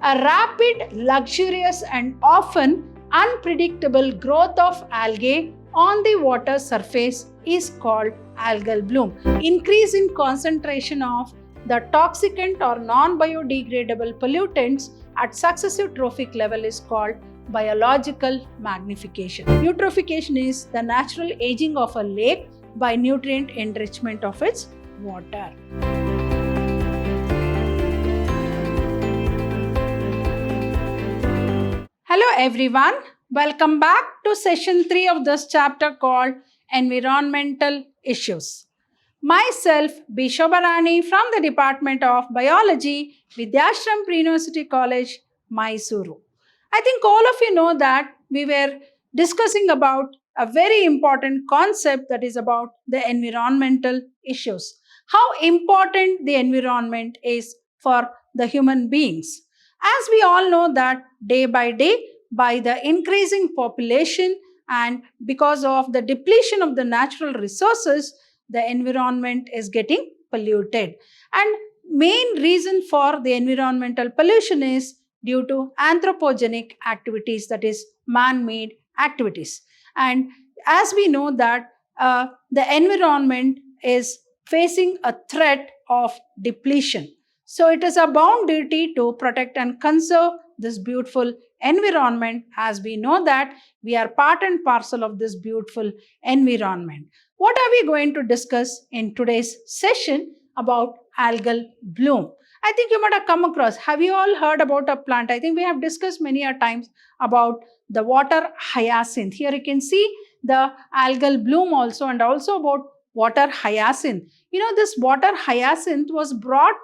A rapid, luxurious, and often unpredictable growth of algae on the water surface is called algal bloom. Increase in concentration of the toxicant or non-biodegradable pollutants at successive trophic level is called biological magnification. Eutrophication is the natural aging of a lake by nutrient enrichment of its water. Hello everyone, welcome back to session 3 of this chapter called Environmental Issues. Myself, B. Shobharani from the Department of Biology, Vidyashram Pre-University College, Mysuru. I think all of you know that we were discussing about a very important concept that is about the environmental issues. How important the environment is for the human beings. As we all know that day by day, by the increasing population and because of the depletion of the natural resources, the environment is getting polluted. And main reason for the environmental pollution is due to anthropogenic activities, that is man-made activities. And as we know that the environment is facing a threat of depletion. So it is a bound duty to protect and conserve this beautiful environment, as we know that we are part and parcel of this beautiful environment. What are we going to discuss in today's session about algal bloom? I think you might have come across. Have you all heard about a plant? I think we have discussed many a times about the water hyacinth. Here you can see the algal bloom also, and also about water hyacinth. You know, this water hyacinth was brought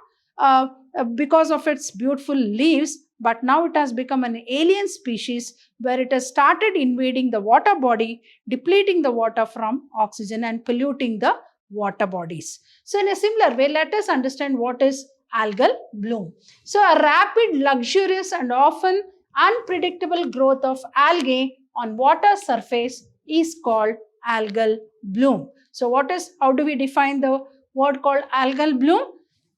because of its beautiful leaves, but now it has become an alien species where it has started invading the water body, depleting the water from oxygen and polluting the water bodies. So in a similar way, let us understand what is algal bloom. So a rapid, luxurious and often unpredictable growth of algae on water surface is called algal bloom. So how do we define the word called algal bloom?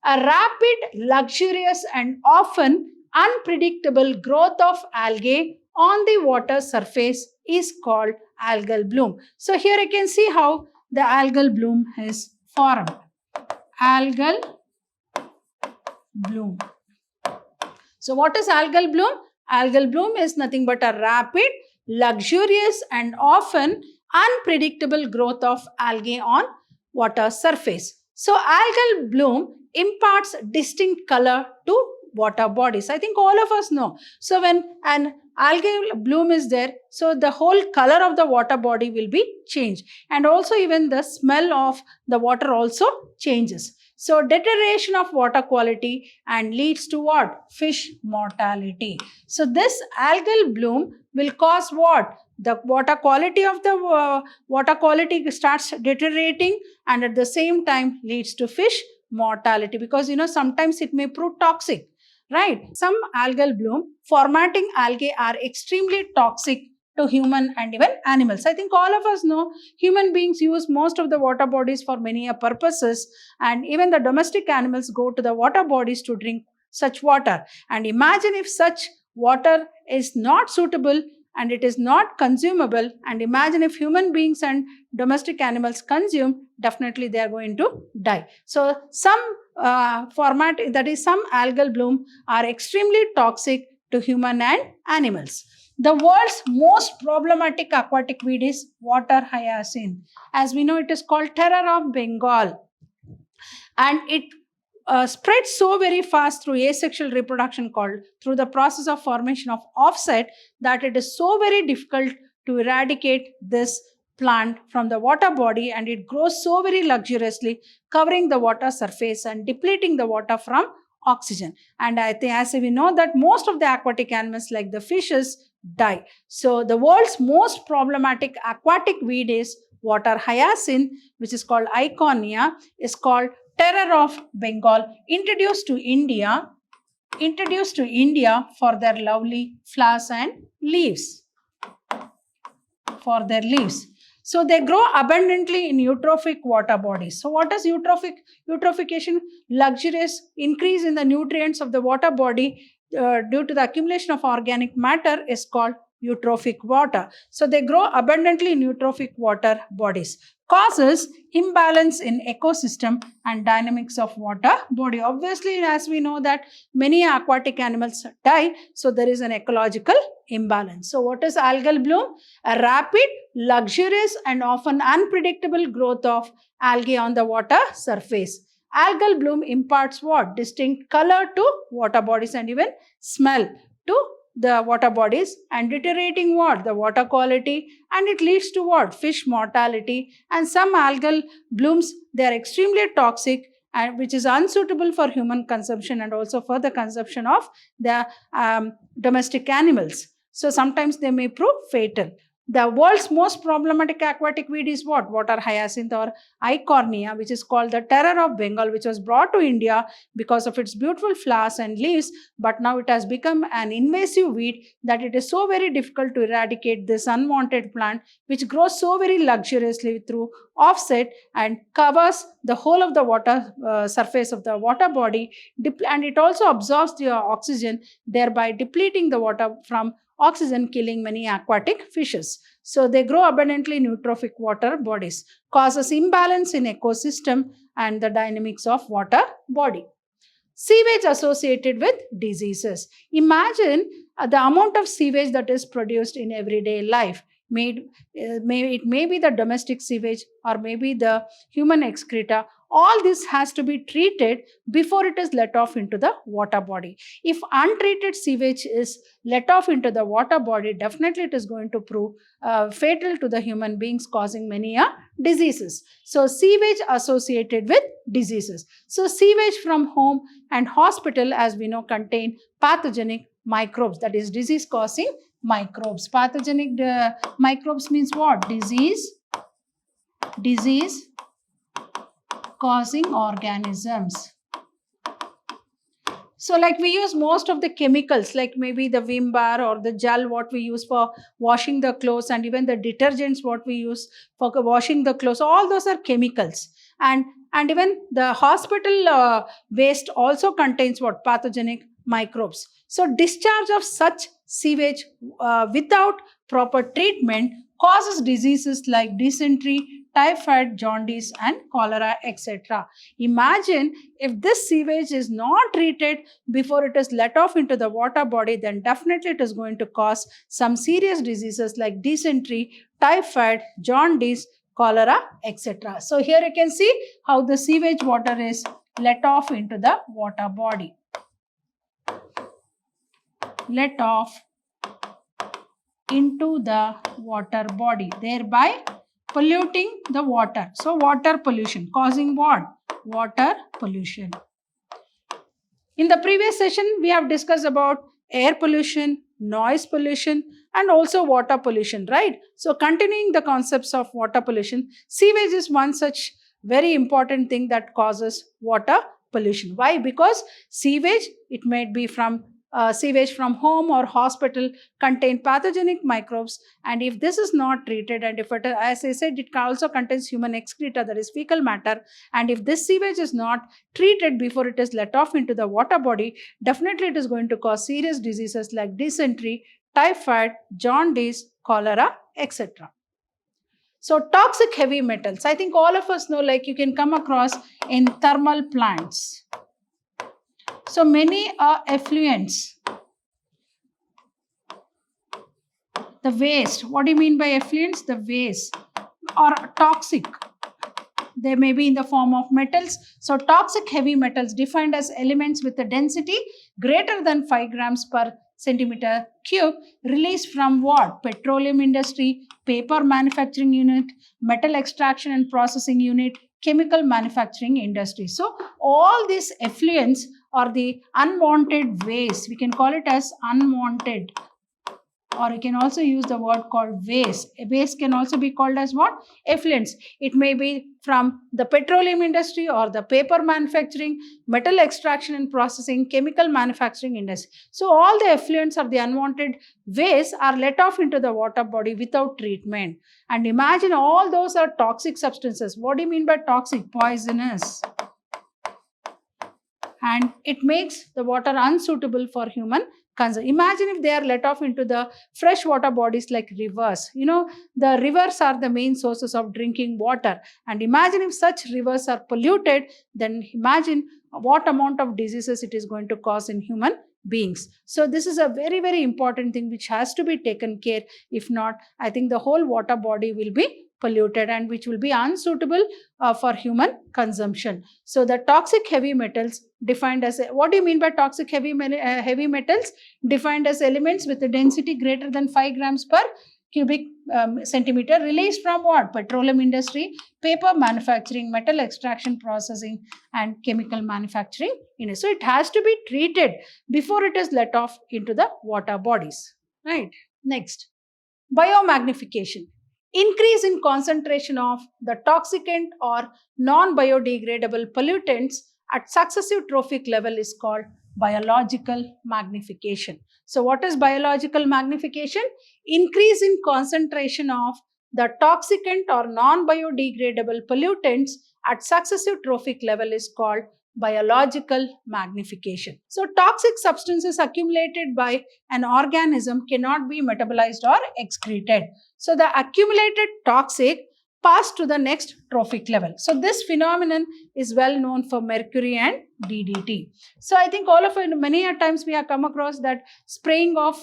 A rapid, luxurious and often unpredictable growth of algae on the water surface is called algal bloom. So here you can see how the algal bloom is formed. Algal bloom. So what is algal bloom? Algal bloom is nothing but a rapid, luxurious and often unpredictable growth of algae on water surface. So algal bloom imparts distinct color to water bodies. I think all of us know. So when an algal bloom is there, so the whole color of the water body will be changed, and also even the smell of the water also changes. So deterioration of water quality and leads to what? Fish mortality. So this algal bloom will cause what? The water quality of the water quality starts deteriorating, and at the same time leads to fish mortality, because sometimes it may prove toxic, right? Some algal bloom formatting algae are extremely toxic to human and even animals. I think all of us know human beings use most of the water bodies for many purposes, and even the domestic animals go to the water bodies to drink such water. And imagine if such water is not suitable and it is not consumable, and imagine if human beings and domestic animals consume, definitely they are going to die. So some some algal bloom are extremely toxic to human and animals. The world's most problematic aquatic weed is water hyacinth. As we know, it is called terror of Bengal, and it spreads so very fast through asexual reproduction, called through the process of formation of offset, that it is so very difficult to eradicate this plant from the water body, and it grows so very luxuriously, covering the water surface and depleting the water from oxygen. And I think, as we know, that most of the aquatic animals like the fishes die. So the world's most problematic aquatic weed is water hyacinth, which is called Iconia, is called terror of Bengal, introduced to India for their lovely flowers and leaves. So they grow abundantly in eutrophic water bodies. So what is eutrophic? Eutrophication, luxurious increase in the nutrients of the water body due to the accumulation of organic matter is called eutrophic water. So they grow abundantly in eutrophic water bodies. Causes imbalance in ecosystem and dynamics of water body. Obviously, as we know that many aquatic animals die, so there is an ecological imbalance. So what is algal bloom? A rapid, luxurious and often unpredictable growth of algae on the water surface. Algal bloom imparts what? Distinct color to water bodies and even smell to the water bodies, and deteriorating what? The water quality, and it leads to what? Fish mortality. And some algal blooms, they are extremely toxic and which is unsuitable for human consumption and also for the consumption of the domestic animals. So sometimes they may prove fatal. The world's most problematic aquatic weed is what? Water hyacinth or Eichhornia, which is called the terror of Bengal, which was brought to India because of its beautiful flowers and leaves, but now it has become an invasive weed that it is so very difficult to eradicate this unwanted plant, which grows so very luxuriously through offset and covers the whole of the water surface of the water body, and it also absorbs the oxygen, thereby depleting the water from oxygen, killing many aquatic fishes. So they grow abundantly in eutrophic water bodies, causes imbalance in ecosystem and the dynamics of water body. Sewage associated with diseases. Imagine the amount of sewage that is produced in everyday life. It may be the domestic sewage or maybe the human excreta. All this has to be treated before it is let off into the water body. If untreated sewage is let off into the water body, definitely it is going to prove fatal to the human beings, causing many diseases. So sewage associated with diseases. So sewage from home and hospital, as we know, contain pathogenic microbes, that is disease causing microbes. Pathogenic microbes means what? Disease causing organisms. So like we use most of the chemicals, like maybe the Vim bar or the gel what we use for washing the clothes, and even the detergents what we use for washing the clothes, all those are chemicals. And even the hospital waste also contains what? Pathogenic microbes. So discharge of such sewage without proper treatment causes diseases like dysentery, typhoid, jaundice and cholera, etc. Imagine if this sewage is not treated before it is let off into the water body, then definitely it is going to cause some serious diseases like dysentery, typhoid, jaundice, cholera, etc. So here you can see how the sewage water is let off into the water body. Let off into the water body, thereby polluting the water. So water pollution, causing what? Water pollution. In the previous session, we have discussed about air pollution, noise pollution and also water pollution, right? So continuing the concepts of water pollution, sewage is one such very important thing that causes water pollution. Why? Because sewage, it might be from sewage from home or hospital, contain pathogenic microbes, and if this is not treated, and if it, as I said, it also contains human excreta, that is fecal matter, and if this sewage is not treated before it is let off into the water body, definitely it is going to cause serious diseases like dysentery, typhoid, jaundice, cholera, etc. So toxic heavy metals, I think all of us know, like you can come across in thermal plants. So many are effluents. The waste, what do you mean by effluents? The waste or toxic. They may be in the form of metals. So toxic heavy metals defined as elements with a density greater than 5 grams per centimeter cube, released from what? Petroleum industry, paper manufacturing unit, metal extraction and processing unit, chemical manufacturing industry. So all these effluents or the unwanted waste, we can call it as unwanted, or you can also use the word called waste. Waste can also be called as what? Effluents. It may be from the petroleum industry or the paper manufacturing, metal extraction and processing, chemical manufacturing industry. So all the effluents or the unwanted waste are let off into the water body without treatment. And imagine all those are toxic substances. What do you mean by toxic? Poisonous. and it makes the water unsuitable for human consumption. Imagine if they are let off into the freshwater bodies like rivers. The rivers are the main sources of drinking water, and imagine if such rivers are polluted, then imagine what amount of diseases it is going to cause in human beings. So this is a very, very important thing which has to be taken care. If not, I think the whole water body will be polluted and which will be unsuitable for human consumption. So the toxic heavy metals defined as, what do you mean by toxic heavy metals? Defined as elements with a density greater than 5 grams per cubic centimeter, released from what? Petroleum industry, paper manufacturing, metal extraction processing, and chemical manufacturing. So it has to be treated before it is let off into the water bodies. Right. Next, biomagnification. Increase in concentration of the toxicant or non-biodegradable pollutants at successive trophic level is called biological magnification. So what is biological magnification? Increase in concentration of the toxicant or non-biodegradable pollutants at successive trophic level is called biological magnification. So toxic substances accumulated by an organism cannot be metabolized or excreted. So the accumulated toxic pass to the next trophic level. So this phenomenon is well known for mercury and DDT. So I think all of it, many a times we have come across that spraying of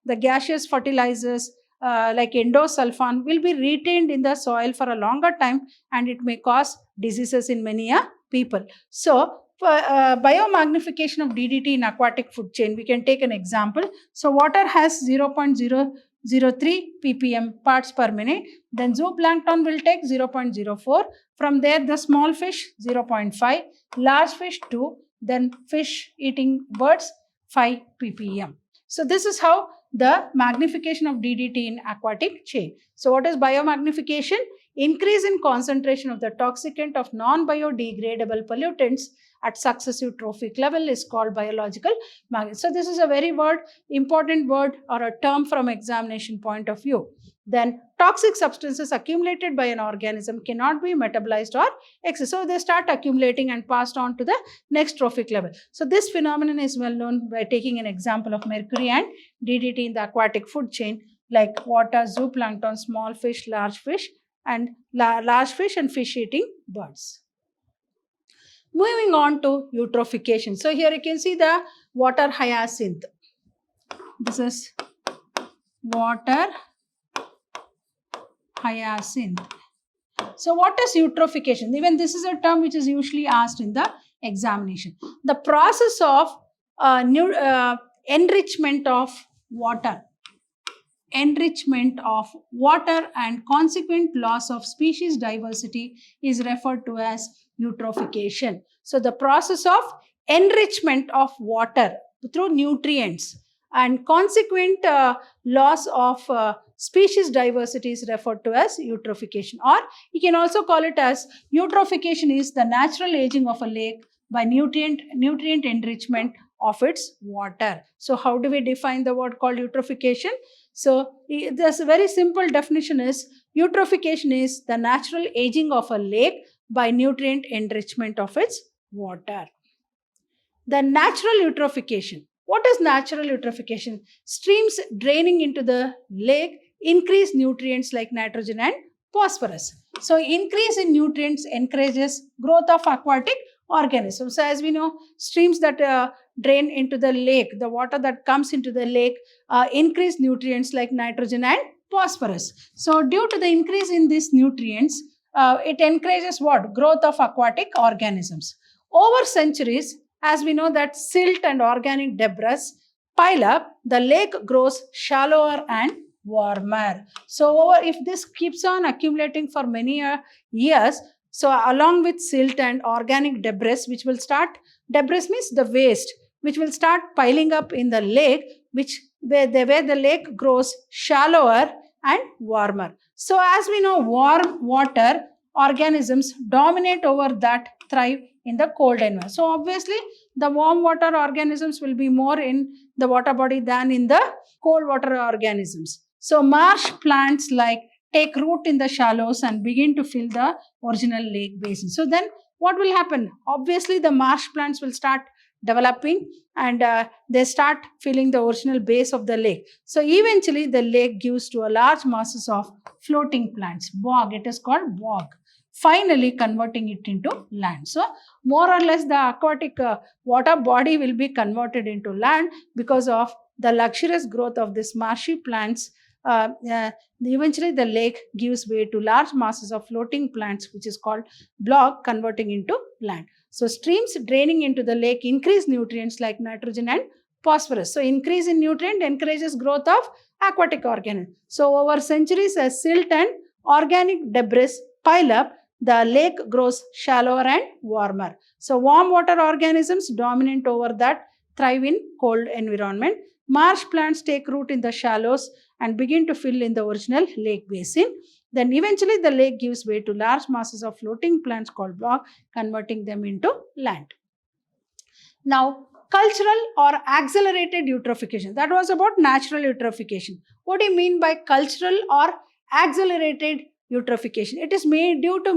the gaseous fertilizers like endosulfan will be retained in the soil for a longer time, and it may cause diseases in many people. So biomagnification of DDT in aquatic food chain, we can take an example. So water has 0.003 ppm parts per minute. Then zooplankton will take 0.04. From there, the small fish 0.5, large fish 2, then fish eating birds 5 ppm. So this is how the magnification of DDT in aquatic chain. So what is biomagnification? Increase in concentration of the toxicant of non-biodegradable pollutants at successive trophic level is called biological magnification. So this is a very important word or a term from examination point of view. Then toxic substances accumulated by an organism cannot be metabolized or excess. So they start accumulating and passed on to the next trophic level. So this phenomenon is well known by taking an example of mercury and DDT in the aquatic food chain, like water, zooplankton, small fish, large fish, and large fish and fish eating birds. Moving on to eutrophication. So here you can see the water hyacinth. This is water hyacinth. So what is eutrophication? Even this is a term which is usually asked in the examination. The process of enrichment of water. Enrichment of water and consequent loss of species diversity is referred to as eutrophication. So the process of enrichment of water through nutrients and consequent loss of species diversity is referred to as eutrophication, or you can also call it as eutrophication is the natural aging of a lake by nutrient enrichment of its water. So how do we define the word called eutrophication? So this very simple definition is eutrophication is the natural aging of a lake by nutrient enrichment of its water. The natural eutrophication. What is natural eutrophication? Streams draining into the lake increase nutrients like nitrogen and phosphorus. So increase in nutrients encourages growth of aquatic organisms. So as we know, streams that drain into the lake, the water that comes into the lake increase nutrients like nitrogen and phosphorus. So due to the increase in these nutrients, it encourages what? Growth of aquatic organisms. Over centuries, as we know that silt and organic debris pile up, the lake grows shallower and warmer. So if this keeps on accumulating for many years, so along with silt and organic debris, which will start, debris means the waste, which will start piling up in the lake, where the lake grows shallower and warmer. So as we know, warm water organisms dominate over that thrive in the cold environment. So obviously, the warm water organisms will be more in the water body than in the cold water organisms. So marsh plants like take root in the shallows and begin to fill the original lake basin. So then what will happen? Obviously, the marsh plants will start developing, and they start filling the original base of the lake. So eventually the lake gives to a large masses of floating plants. Bog, it is called bog. Finally converting it into land. So more or less the aquatic water body will be converted into land because of the luxurious growth of these marshy plants. Eventually the lake gives way to large masses of floating plants, which is called bog, converting into land. So streams draining into the lake increase nutrients like nitrogen and phosphorus. So increase in nutrient encourages growth of aquatic organisms. So over centuries, as silt and organic debris pile up, the lake grows shallower and warmer. So warm water organisms dominant over that thrive in cold environment. Marsh plants take root in the shallows and begin to fill in the original lake basin. Then eventually the lake gives way to large masses of floating plants called bog, converting them into land. Now, cultural or accelerated eutrophication. That was about natural eutrophication. What do you mean by cultural or accelerated eutrophication? It is made due to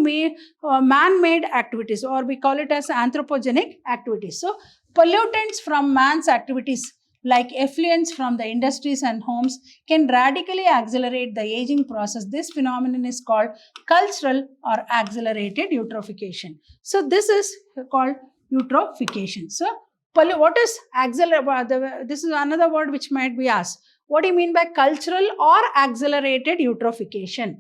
man-made activities, or we call it as anthropogenic activities. So pollutants from man's activities like effluents from the industries and homes can radically accelerate the aging process. This phenomenon is called cultural or accelerated eutrophication. So this is called eutrophication. So what is accelerated? This is another word which might be asked. What do you mean by cultural or accelerated eutrophication?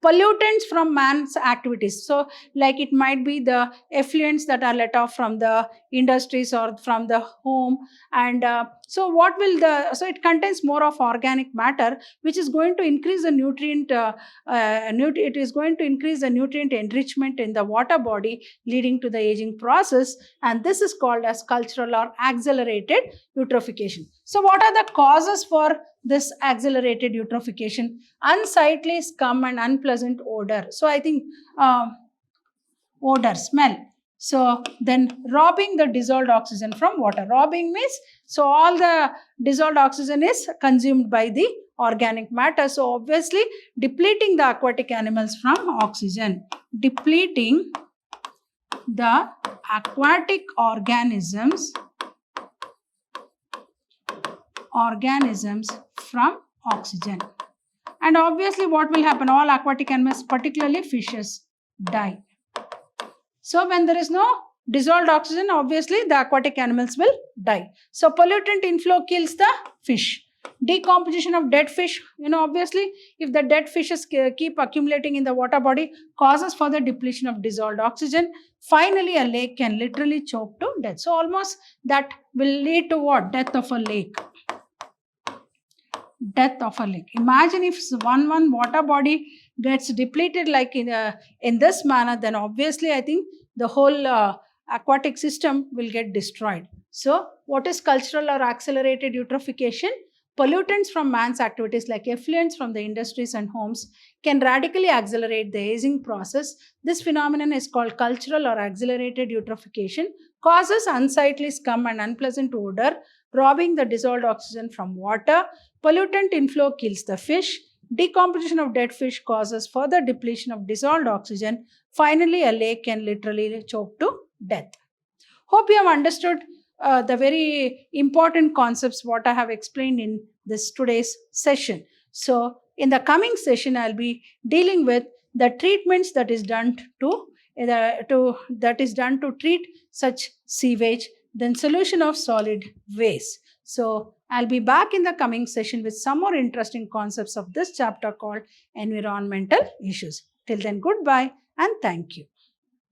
Pollutants from man's activities. So like it might be the effluents that are let off from the industries or from the home, and so it contains more of organic matter, which is going to increase the nutrient it is going to increase the nutrient enrichment in the water body, leading to the aging process, and this is called as cultural or accelerated eutrophication. So what are the causes for this accelerated eutrophication? Unsightly scum and unpleasant odor. So I think odor, smell. So then robbing the dissolved oxygen from water. Robbing means, so all the dissolved oxygen is consumed by the organic matter. So obviously depleting the aquatic animals from oxygen. Depleting the aquatic organisms from oxygen. And obviously what will happen? All aquatic animals, particularly fishes, die. So when there is no dissolved oxygen, obviously the aquatic animals will die. So pollutant inflow kills the fish. Decomposition of dead fish, obviously if the dead fishes keep accumulating in the water body, causes for the depletion of dissolved oxygen. Finally a lake can literally choke to death. So almost that will lead to what? Death of a lake. Death of a lake. Imagine if one water body gets depleted like in this manner, then obviously I think the whole aquatic system will get destroyed. So what is cultural or accelerated eutrophication? Pollutants from man's activities like effluents from the industries and homes can radically accelerate the aging process. This phenomenon is called cultural or accelerated eutrophication. Causes unsightly scum and unpleasant odor, robbing the dissolved oxygen from water. Pollutant inflow kills the fish. Decomposition of dead fish causes further depletion of dissolved oxygen. Finally, a lake can literally choke to death. Hope you have understood the very important concepts what I have explained in this today's session. So in the coming session, I'll be dealing with the treatments that is done to treat such sewage, then solution of solid waste. So I'll be back in the coming session with some more interesting concepts of this chapter called environmental issues. Till then, goodbye and thank you.